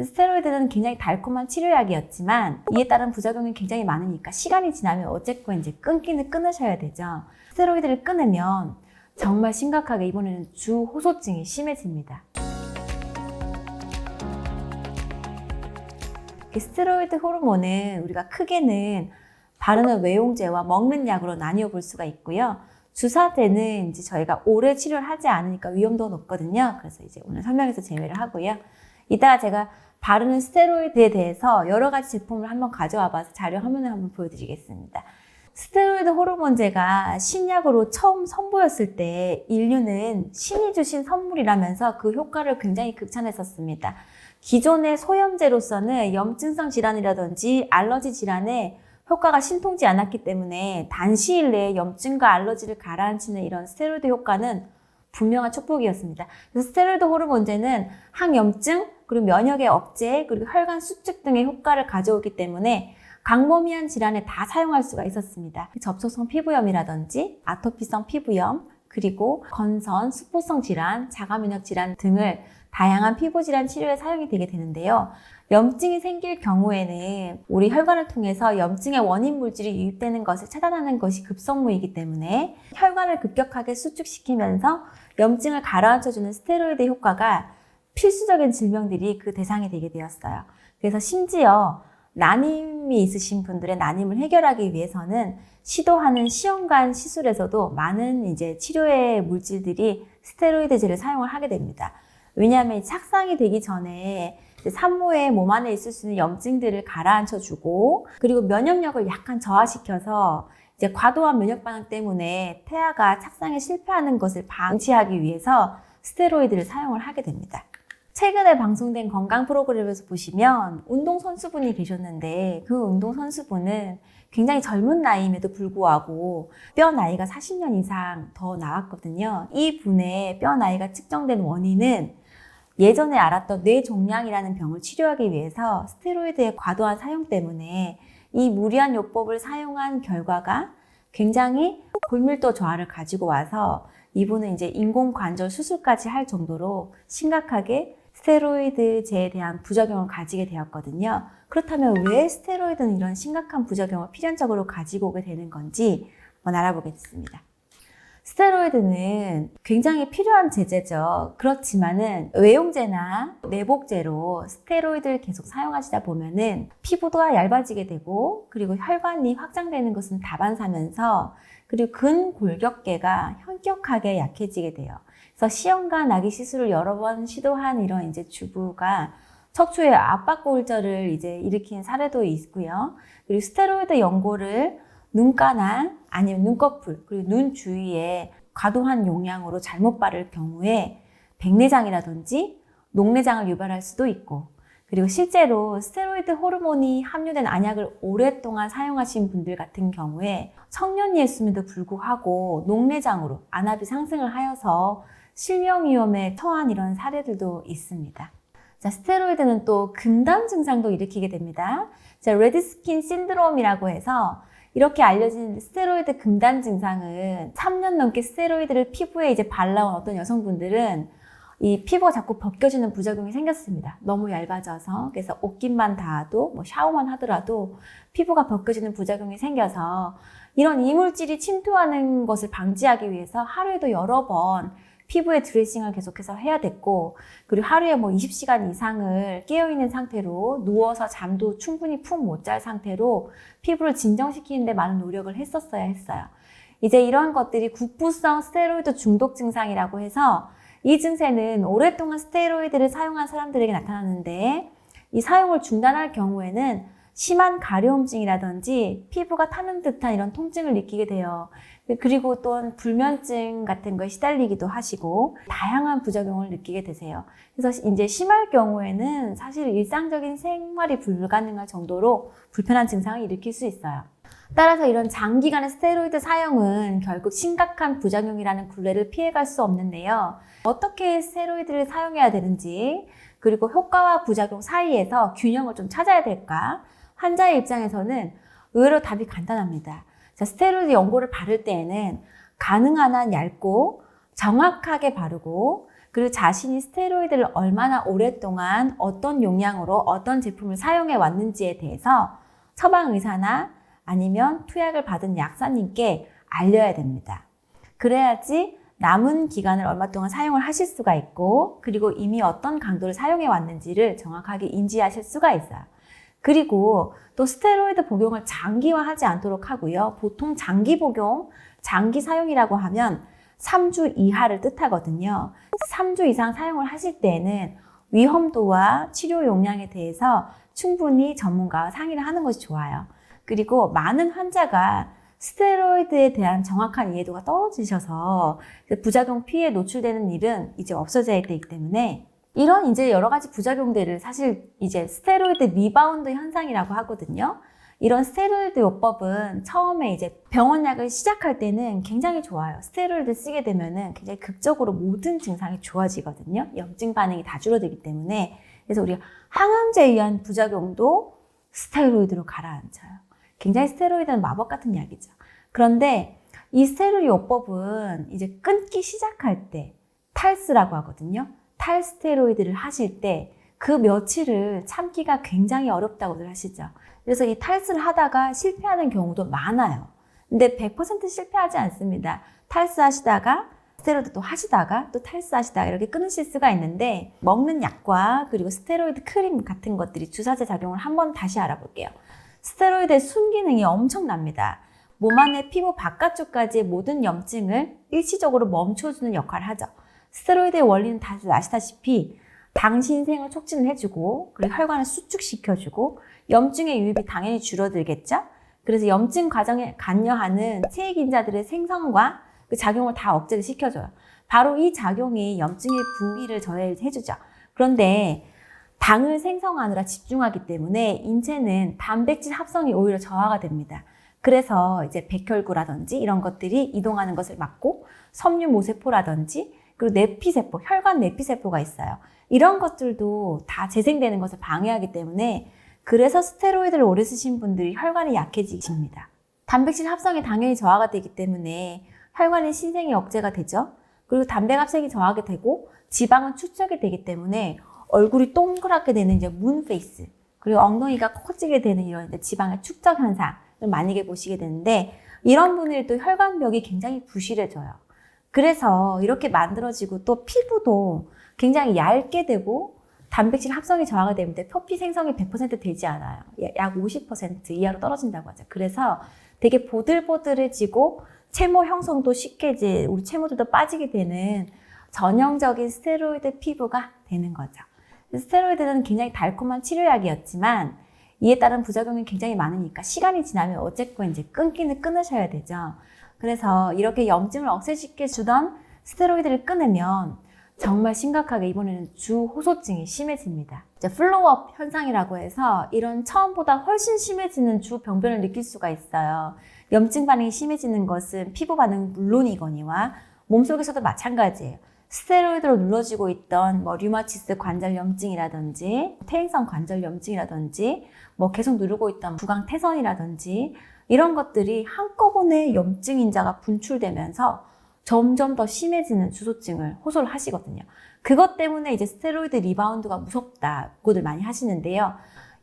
스테로이드는 굉장히 달콤한 치료약이었지만 이에 따른 부작용이 굉장히 많으니까 시간이 지나면 어쨌건 이제 끊기는 끊으셔야 되죠. 스테로이드를 끊으면 정말 심각하게 이번에는 주호소증이 심해집니다. 스테로이드 호르몬은 우리가 크게는 바르는 외용제와 먹는 약으로 나뉘어 볼 수가 있고요. 주사제는 이제 저희가 오래 치료를 하지 않으니까 위험도가 높거든요. 그래서 이제 오늘 설명해서 제외를 하고요. 이따가 제가 바르는 스테로이드에 대해서 여러 가지 제품을 한번 가져와 봐서 자료 화면을 한번 보여드리겠습니다. 스테로이드 호르몬제가 신약으로 처음 선보였을 때 인류는 신이 주신 선물이라면서 그 효과를 굉장히 극찬했었습니다. 기존의 소염제로서는 염증성 질환이라든지 알러지 질환에 효과가 신통치 않았기 때문에 단시일 내에 염증과 알러지를 가라앉히는 이런 스테로이드 효과는 분명한 축복이었습니다. 그래서 스테로이드 호르몬제는 항염증, 그리고 면역의 억제, 그리고 혈관 수축 등의 효과를 가져오기 때문에 광범위한 질환에 다 사용할 수가 있었습니다. 접촉성 피부염이라든지 아토피성 피부염, 그리고 건선, 수포성 질환, 자가면역 질환 등을 다양한 피부 질환 치료에 사용이 되게 되는데요. 염증이 생길 경우에는 우리 혈관을 통해서 염증의 원인 물질이 유입되는 것을 차단하는 것이 급선무이기 때문에 혈관을 급격하게 수축시키면서 염증을 가라앉혀주는 스테로이드 효과가 필수적인 질병들이 그 대상이 되게 되었어요. 그래서 심지어 난임이 있으신 분들의 난임을 해결하기 위해서는 시도하는 시험관 시술에서도 많은 이제 치료의 물질들이 스테로이드제를 사용을 하게 됩니다. 왜냐하면 착상이 되기 전에 산모의 몸 안에 있을 수 있는 염증들을 가라앉혀주고 그리고 면역력을 약간 저하시켜서 이제 과도한 면역 반응 때문에 태아가 착상에 실패하는 것을 방지하기 위해서 스테로이드를 사용을 하게 됩니다. 최근에 방송된 건강 프로그램에서 보시면 운동선수분이 계셨는데 그 운동선수분은 굉장히 젊은 나이임에도 불구하고 뼈 나이가 40년 이상 더 나왔거든요. 이 분의 뼈 나이가 측정된 원인은 예전에 알았던 뇌종양이라는 병을 치료하기 위해서 스테로이드의 과도한 사용 때문에 이 무리한 요법을 사용한 결과가 굉장히 골밀도 저하를 가지고 와서 이분은 이제 인공관절 수술까지 할 정도로 심각하게 스테로이드제에 대한 부작용을 가지게 되었거든요. 그렇다면 왜 스테로이드는 이런 심각한 부작용을 필연적으로 가지고 오게 되는 건지 한번 알아보겠습니다. 스테로이드는 굉장히 필요한 제제죠. 그렇지만은 외용제나 내복제로 스테로이드를 계속 사용하시다 보면은 피부가 얇아지게 되고 그리고 혈관이 확장되는 것은 다반사면서 그리고 근골격계가 현격하게 약해지게 돼요. 그래서 시험관 나기 시술을 여러 번 시도한 이런 이제 주부가 척추에 압박골절을 이제 일으킨 사례도 있고요. 그리고 스테로이드 연고를 눈가나 아니면 눈꺼풀 그리고 눈 주위에 과도한 용량으로 잘못 바를 경우에 백내장이라든지 녹내장을 유발할 수도 있고 그리고 실제로 스테로이드 호르몬이 함유된 안약을 오랫동안 사용하신 분들 같은 경우에 청년이었음에도 불구하고 녹내장으로 안압이 상승을 하여서 실명 위험에 처한 이런 사례들도 있습니다. 자, 스테로이드는 또 금단 증상도 일으키게 됩니다. 자, 레드스킨 신드롬이라고 해서 이렇게 알려진 스테로이드 금단 증상은 3년 넘게 스테로이드를 피부에 이제 발라온 어떤 여성분들은 이 피부가 자꾸 벗겨지는 부작용이 생겼습니다. 너무 얇아져서. 그래서 옷깃만 닿아도 뭐 샤워만 하더라도 피부가 벗겨지는 부작용이 생겨서 이런 이물질이 침투하는 것을 방지하기 위해서 하루에도 여러 번 피부에 드레싱을 계속해서 해야 됐고 그리고 하루에 뭐 20시간 이상을 깨어있는 상태로 누워서 잠도 충분히 푹 못 잘 상태로 피부를 진정시키는 데 많은 노력을 했었어야 했어요. 이제 이런 것들이 국부성 스테로이드 중독 증상이라고 해서 이 증세는 오랫동안 스테로이드를 사용한 사람들에게 나타나는데 이 사용을 중단할 경우에는 심한 가려움증이라든지 피부가 타는 듯한 이런 통증을 느끼게 돼요. 그리고 또 불면증 같은 거에 시달리기도 하시고 다양한 부작용을 느끼게 되세요. 그래서 이제 심할 경우에는 사실 일상적인 생활이 불가능할 정도로 불편한 증상을 일으킬 수 있어요. 따라서 이런 장기간의 스테로이드 사용은 결국 심각한 부작용이라는 굴레를 피해갈 수 없는데요. 어떻게 스테로이드를 사용해야 되는지 그리고 효과와 부작용 사이에서 균형을 좀 찾아야 될까? 환자의 입장에서는 의외로 답이 간단합니다. 자, 스테로이드 연고를 바를 때에는 가능한 한 얇고 정확하게 바르고 그리고 자신이 스테로이드를 얼마나 오랫동안 어떤 용량으로 어떤 제품을 사용해 왔는지에 대해서 처방의사나 아니면 투약을 받은 약사님께 알려야 됩니다. 그래야지 남은 기간을 얼마 동안 사용을 하실 수가 있고, 그리고 이미 어떤 강도를 사용해 왔는지를 정확하게 인지하실 수가 있어요. 그리고 또 스테로이드 복용을 장기화하지 않도록 하고요. 보통 장기 복용, 장기 사용이라고 하면 3주 이하를 뜻하거든요. 3주 이상 사용을 하실 때에는 위험도와 치료 용량에 대해서 충분히 전문가와 상의를 하는 것이 좋아요. 그리고 많은 환자가 스테로이드에 대한 정확한 이해도가 떨어지셔서 부작용 피해에 노출되는 일은 이제 없어져야 되기 때문에 이런 이제 여러 가지 부작용들을 사실 이제 스테로이드 리바운드 현상이라고 하거든요. 이런 스테로이드 요법은 처음에 이제 병원약을 시작할 때는 굉장히 좋아요. 스테로이드 쓰게 되면은 굉장히 극적으로 모든 증상이 좋아지거든요. 염증 반응이 다 줄어들기 때문에. 그래서 우리가 항암제에 의한 부작용도 스테로이드로 가라앉혀요. 굉장히 스테로이드는 마법 같은 약이죠. 그런데 이 스테로이드 요법은 이제 끊기 시작할 때 탈스라고 하거든요. 탈스테로이드를 하실 때 그 며칠을 참기가 굉장히 어렵다고들 하시죠. 그래서 이 탈스를 하다가 실패하는 경우도 많아요. 근데 100% 실패하지 않습니다. 탈스하시다가 스테로이드 또 하시다가 또 탈스하시다가 이렇게 끊으실 수가 있는데, 먹는 약과 그리고 스테로이드 크림 같은 것들이 주사제 작용을 한번 다시 알아볼게요. 스테로이드의 순기능이 엄청납니다. 몸 안의 피부 바깥쪽까지의 모든 염증을 일시적으로 멈춰주는 역할을 하죠. 스테로이드의 원리는 다들 아시다시피 당신생을 촉진을 해주고, 그리고 혈관을 수축시켜주고, 염증의 유입이 당연히 줄어들겠죠? 그래서 염증 과정에 관여하는 체액인자들의 생성과 그 작용을 다 억제를 시켜줘요. 바로 이 작용이 염증의 부위를 저해해주죠. 그런데 당을 생성하느라 집중하기 때문에 인체는 단백질 합성이 오히려 저하가 됩니다. 그래서 이제 백혈구라든지 이런 것들이 이동하는 것을 막고, 섬유모세포라든지 그리고 내피세포, 혈관 내피세포가 있어요. 이런 것들도 다 재생되는 것을 방해하기 때문에, 그래서 스테로이드를 오래 쓰신 분들이 혈관이 약해지십니다. 단백질 합성이 당연히 저하가 되기 때문에 혈관의 신생이 억제가 되죠. 그리고 단백 합성이 저하게 되고 지방은 축적이 되기 때문에 얼굴이 동그랗게 되는 이제 문페이스, 그리고 엉덩이가 커지게 되는 이런 지방의 축적 현상을 만약에 보시게 되는데, 이런 분들이 또 혈관벽이 굉장히 부실해져요. 그래서 이렇게 만들어지고 또 피부도 굉장히 얇게 되고 단백질 합성이 저하가 되는데 표피 생성이 100% 되지 않아요. 약 50% 이하로 떨어진다고 하죠. 그래서 되게 보들보들해지고 채모 형성도 쉽게 이제 우리 채모들도 빠지게 되는 전형적인 스테로이드 피부가 되는 거죠. 스테로이드는 굉장히 달콤한 치료약이었지만 이에 따른 부작용이 굉장히 많으니까 시간이 지나면 어쨌건 이제 끊기는 끊으셔야 되죠. 그래서 이렇게 염증을 억제시켜 주던 스테로이드를 끊으면 정말 심각하게 이번에는 주호소증이 심해집니다. 이제 플로우업 현상이라고 해서 이런 처음보다 훨씬 심해지는 주병변을 느낄 수가 있어요. 염증 반응이 심해지는 것은 피부 반응 물론이거니와 몸속에서도 마찬가지예요. 스테로이드로 눌러지고 있던 류마티스 관절염증이라든지 퇴행성 관절염증이라든지 계속 누르고 있던 부강태선이라든지 이런 것들이 한꺼번에 염증 인자가 분출되면서 점점 더 심해지는 주소증을 호소를 하시거든요. 그것 때문에 이제 스테로이드 리바운드가 무섭다고들 많이 하시는데요.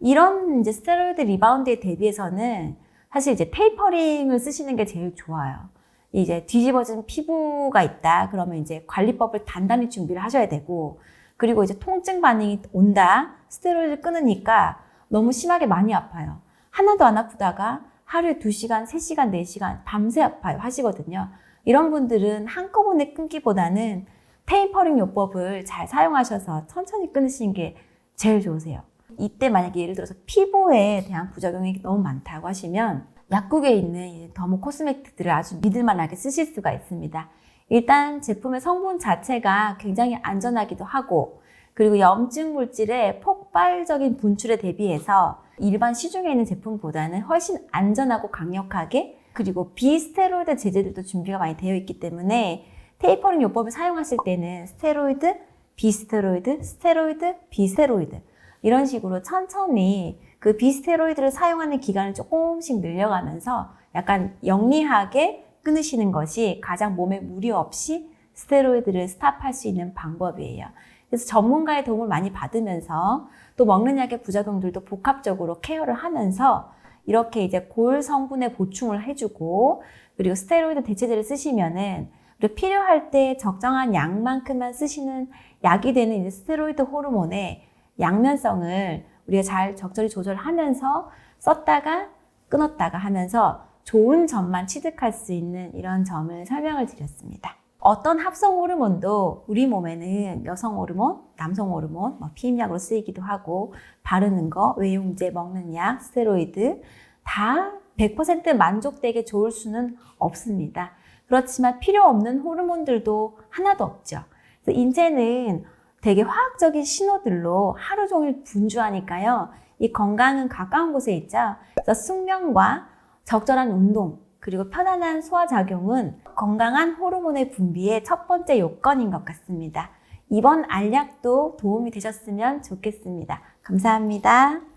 이런 이제 스테로이드 리바운드에 대비해서는 사실 이제 테이퍼링을 쓰시는 게 제일 좋아요. 이제 뒤집어진 피부가 있다 그러면 이제 관리법을 단단히 준비를 하셔야 되고, 그리고 이제 통증 반응이 온다, 스테로이드를 끊으니까 너무 심하게 많이 아파요. 하나도 안 아프다가 하루에 2시간, 3시간, 4시간 밤새 아파요 하시거든요. 이런 분들은 한꺼번에 끊기보다는 테이퍼링 요법을 잘 사용하셔서 천천히 끊으시는 게 제일 좋으세요. 이때 만약에 예를 들어서 피부에 대한 부작용이 너무 많다고 하시면 약국에 있는 더모 코스메틱들을 아주 믿을만하게 쓰실 수가 있습니다. 일단 제품의 성분 자체가 굉장히 안전하기도 하고, 그리고 염증 물질의 폭발적인 분출에 대비해서 일반 시중에 있는 제품보다는 훨씬 안전하고 강력하게, 그리고 비스테로이드 제제들도 준비가 많이 되어 있기 때문에 테이퍼링 요법을 사용하실 때는 스테로이드, 비스테로이드, 스테로이드, 비스테로이드 이런 식으로 천천히 그 비스테로이드를 사용하는 기간을 조금씩 늘려가면서 약간 영리하게 끊으시는 것이 가장 몸에 무리 없이 스테로이드를 스탑할 수 있는 방법이에요. 그래서 전문가의 도움을 많이 받으면서 또 먹는 약의 부작용들도 복합적으로 케어를 하면서 이렇게 이제 골 성분의 보충을 해주고 그리고 스테로이드 대체제를 쓰시면은 우리가 필요할 때 적정한 양만큼만 쓰시는 약이 되는 이제 스테로이드 호르몬의 양면성을 우리가 잘 적절히 조절하면서 썼다가 끊었다가 하면서 좋은 점만 취득할 수 있는 이런 점을 설명을 드렸습니다. 어떤 합성 호르몬도 우리 몸에는 여성 호르몬, 남성 호르몬, 피임약으로 쓰이기도 하고 바르는 거, 외용제, 먹는 약, 스테로이드 다 100% 만족되게 좋을 수는 없습니다. 그렇지만 필요 없는 호르몬들도 하나도 없죠. 그래서 인체는 되게 화학적인 신호들로 하루 종일 분주하니까요. 이 건강은 가까운 곳에 있죠. 그래서 숙면과 적절한 운동, 그리고 편안한 소화작용은 건강한 호르몬의 분비의 첫 번째 요건인 것 같습니다. 이번 알약도 도움이 되셨으면 좋겠습니다. 감사합니다.